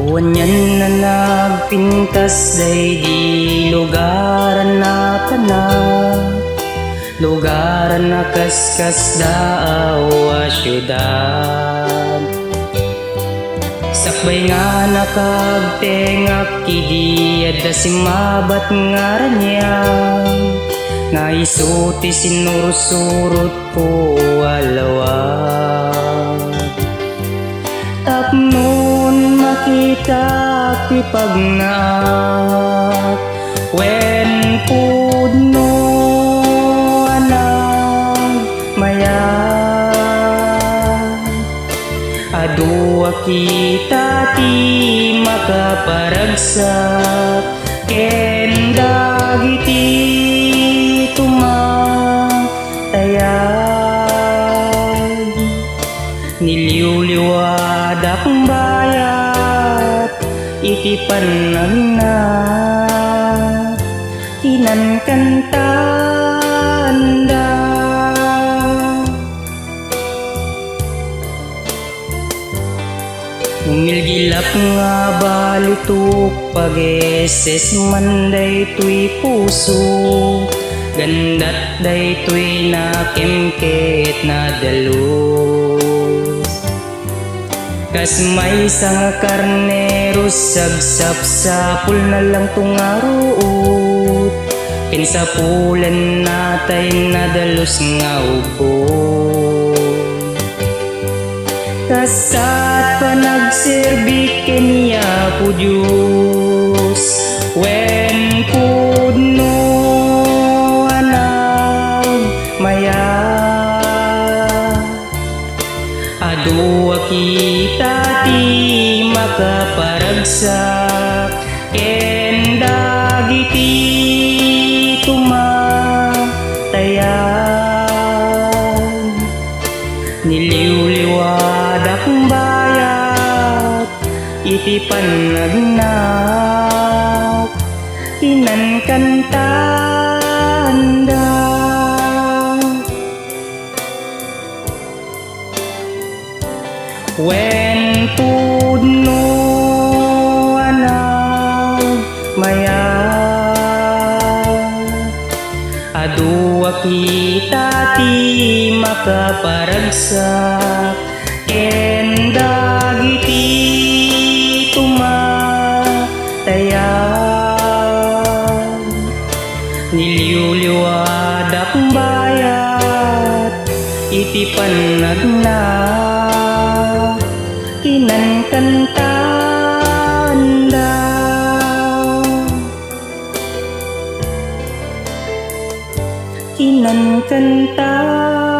Awan yan na nagpintas day di lugaran na panag, lugaran na kaskas daaw a syudad. Sakbay nga nakagtengak kidiyad da simabat nga ranyang, nga isuti sinursurot ko alawag. Tapnon makita ti pagnaak, wen pudno anang mayag. Adu kita ti makaparagsak, ken dagiti tumatayag. Niliwliwad akong bayat, iti panagnak, kinankantanda. Umilgilap nga balitok, pag-eses man day tuy puso, gandat day tuy nakemket na dalos. Kas may sang karneros, sagsap sapul na lang tungaruot, kinsapulan natay na dalos nga ubod. Kasat pa nagserbi kenya po Diyos, wen pudno anang mayag. Adu kita ti makaparagsak, ken dagiti tumatayag. Niliwliwad akong bayat, iti panagnak, kinankantanda. Wen pudno anang mayag. Adu kita ti makaparagsak, ken dagiti tumatayag. Niliwliwad akong bayat, iti panagnak, kinankantanda. Kinankantanda.